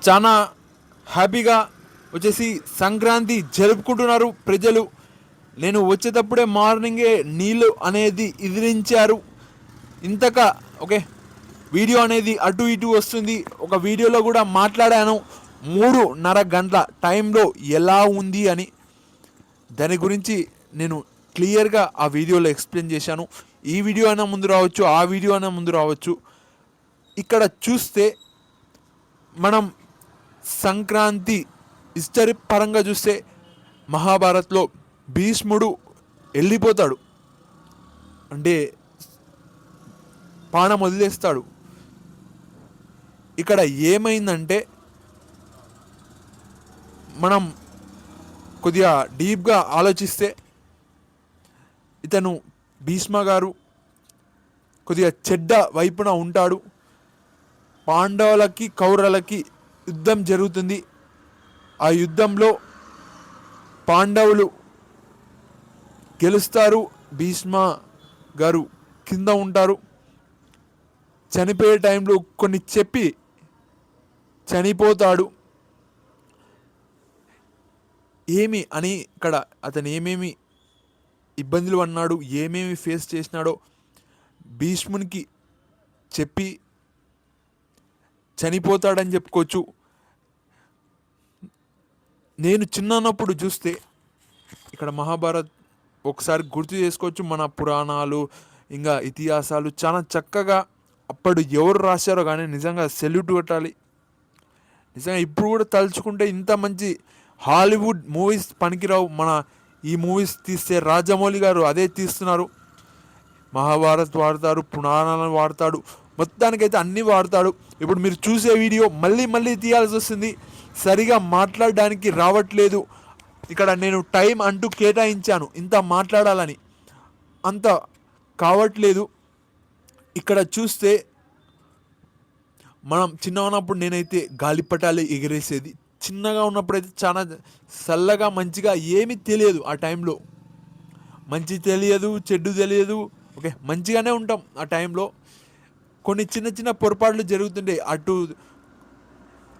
చాలా హ్యాపీగా వచ్చేసి సంక్రాంతి జరుపుకుంటున్నారు ప్రజలు. నేను వచ్చేటప్పుడే మార్నింగే నీళ్ళు అనేది ఇదిలించారు. ఇంతక ఓకే, వీడియో అనేది అటు ఇటు వస్తుంది. ఒక వీడియోలో కూడా మాట్లాడాను 3:30 గంటల టైంలో ఎలా ఉంది అని. దాని గురించి నేను క్లియర్గా ఆ వీడియోలో ఎక్స్ప్లెయిన్ చేశాను. ఈ వీడియో అయినా ముందు రావచ్చు, ఆ వీడియో అయినా ముందు రావచ్చు. ఇక్కడ చూస్తే మనం సంక్రాంతి హిస్టరీ పరంగా చూస్తే మహాభారత్లో భీష్ముడు వెళ్ళిపోతాడు, అంటే పానం వదిలేస్తాడు. ఇక్కడ ఏమైందంటే మనం కొద్దిగా డీప్గా ఆలోచిస్తే ఇతను భీష్మ గారు కొద్దిగా చెడ్డ వైపున ఉంటాడు. పాండవులకి కౌరవులకి యుద్ధం జరుగుతుంది. ఆ యుద్ధంలో పాండవులు గెలుస్తారు, భీష్మ గారు కింద ఉంటారు. చనిపోయే టైంలో కొన్ని చెప్పి చనిపోతాడు. ఏమి అని ఇక్కడ అతను ఏమేమి ఇబ్బందులు అన్నాడు, ఏమేమి ఫేస్ చేసినాడో భీష్మునికి చెప్పి చనిపోతాడని చెప్పుకోవచ్చు. నేను చిన్నప్పుడు చూస్తే ఇక్కడ మహాభారత్ ఒకసారి గుర్తు చేసుకోవచ్చు. మన పురాణాలు ఇంకా ఇతిహాసాలు చాలా చక్కగా అప్పుడు ఎవరు రాశారో కానీ నిజంగా సెల్యూట్ కొట్టాలి. నిజంగా ఇప్పుడు కూడా తలుచుకుంటే ఇంత మంచి హాలీవుడ్ మూవీస్ పనికిరావు. మన ఈ మూవీస్ తీస్తే రాజమౌళి గారు అదే తీస్తున్నారు. మహాభారత్ వాడతాడు, పురాణాలను వాడతాడు, మొత్తానికైతే అన్నీ వాడతాడు. ఇప్పుడు మీరు చూసే వీడియో మళ్ళీ మళ్ళీ తీయాల్సి వస్తుంది, సరిగా మాట్లాడడానికి రావట్లేదు. ఇక్కడ నేను టైం అంటూ కేటాయించాను ఇంత మాట్లాడాలని, అంత కావట్లేదు. ఇక్కడ చూస్తే మనం చిన్నగా ఉన్నప్పుడు నేనైతే గాలిపటాలు ఎగిరేసేది. చిన్నగా ఉన్నప్పుడైతే చాలా చల్లగా మంచిగా ఏమీ తెలియదు. ఆ టైంలో మంచి తెలియదు, చెడ్డు తెలియదు. ఓకే, మంచిగానే ఉంటాం ఆ టైంలో. కొన్ని చిన్న చిన్న పొరపాట్లు జరుగుతుండే, అటు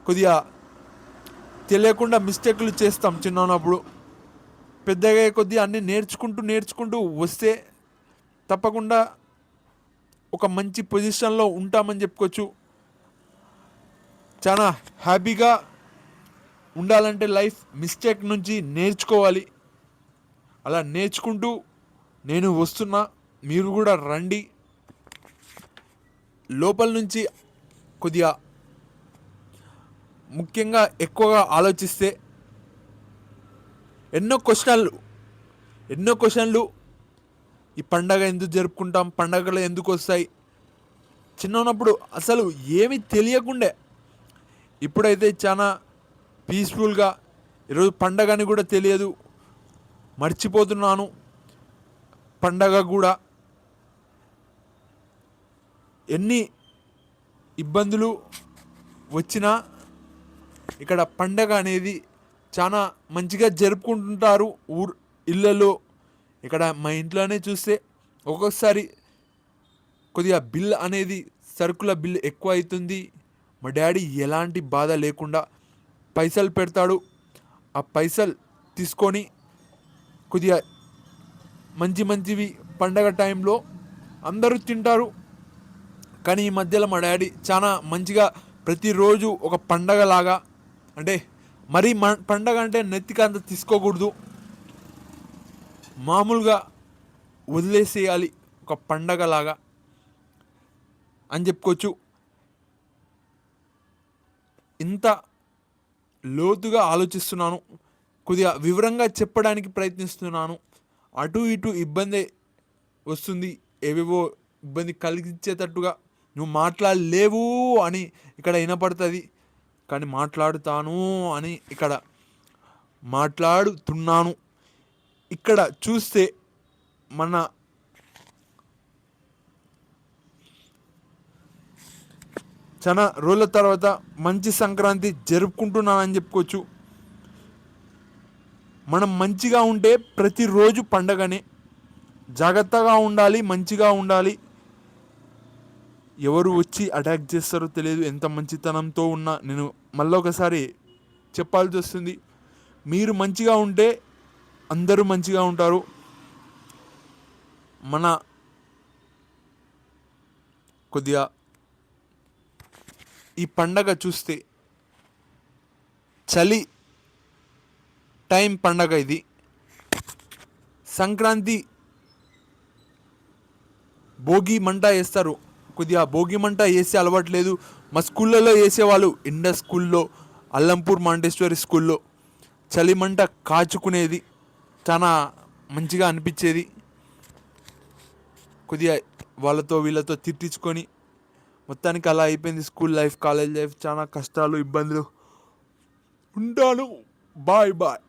కొద్దిగా తెలియకుండా మిస్టేక్లు చేస్తాం చిన్న ఉన్నప్పుడు. పెద్దగా కొద్దిగా అన్నీ నేర్చుకుంటూ వస్తే తప్పకుండా ఒక మంచి పొజిషన్లో ఉంటామని చెప్పుకోవచ్చు. చాలా హ్యాపీగా ఉండాలంటే లైఫ్ మిస్టేక్ నుంచి నేర్చుకోవాలి. అలా నేర్చుకుంటూ నేను వస్తున్నా, మీరు కూడా రండి. లోపల నుంచి కొద్దిగా ముఖ్యంగా ఎక్కువగా ఆలోచిస్తే ఎన్నో క్వశ్చన్లు ఈ పండగ ఎందుకు జరుపుకుంటాం, పండగలు ఎందుకు వస్తాయి. చిన్న ఉన్నప్పుడు అసలు ఏమీ తెలియకుండే, ఇప్పుడైతే చాలా పీస్ఫుల్గా ఈరోజు పండగ అని కూడా తెలియదు, మర్చిపోతున్నాను పండగ కూడా. ఎన్ని ఇబ్బందులు వచ్చినా ఇక్కడ పండగ అనేది చాలా మంచిగా జరుపుకుంటుంటారు ఇళ్ళలో. ఇక్కడ మా ఇంట్లోనే చూస్తే ఒక్కొక్కసారి కొద్దిగా బిల్ అనేది సరుకుల బిల్ ఎక్కువ అవుతుంది. మా డాడీ ఎలాంటి బాధ లేకుండా పైసలు పెడతాడు. ఆ పైసలు తీసుకొని కొద్దిగా మంచివి పండగ టైంలో అందరూ తింటారు. కానీ ఈ మధ్యలో మా డాడీ చాలా మంచిగా ప్రతిరోజు ఒక పండగలాగా, అంటే మరీ పండగ అంటే నెత్తికి అంత తీసుకోకూడదు, మామూలుగా వదిలేసేయాలి ఒక పండగలాగా అని చెప్పుకోవచ్చు. ఇంత లోతుగా ఆలోచిస్తున్నాను, కొద్దిగా వివరంగా చెప్పడానికి ప్రయత్నిస్తున్నాను. అటు ఇటు ఇబ్బంది వస్తుంది, ఏవేవో ఇబ్బంది కలిగించేటట్టుగా నువ్వు మాట్లాడలేవు అని ఇక్కడ వినపడుతుంది. కానీ మాట్లాడుతాను అని ఇక్కడ మాట్లాడుతున్నాను. ఇక్కడ చూస్తే మన చాలా రోజుల తర్వాత మంచి సంక్రాంతి జరుపుకుంటున్నానని చెప్పుకోవచ్చు. మనం మంచిగా ఉంటే ప్రతిరోజు పండగనే. జాగ్రత్తగా ఉండాలి, మంచిగా ఉండాలి. ఎవరు వచ్చి అటాక్ చేస్తారో తెలియదు. ఎంత మంచితనంతో ఉన్నా నేను మళ్ళీ ఒకసారి చెప్పాల్సి వస్తుంది, మీరు మంచిగా ఉంటే అందరూ మంచిగా ఉంటారు. మన కొద్దిగా ఈ పండగ చూస్తే చలి టైం పండగ ఇది. సంక్రాంతి భోగి మంట వేస్తారు. కొద్దిగా భోగి మంట వేసే అలవాట్లేదు, మా స్కూళ్ళలో వేసేవాళ్ళు. ఇండస్ స్కూల్లో, అల్లంపూర్ మాంటేశ్వరి స్కూల్లో చలి మంట కాచుకునేది చాలా మంచిగా అనిపించేది. కొద్దిగా వాళ్ళతో వీళ్ళతో తిట్టించుకొని మొత్తానికి అలా అయిపోయింది స్కూల్ లైఫ్, కాలేజ్ లైఫ్. చాలా కష్టాలు, ఇబ్బందులు. ఉంటాను. Bye bye.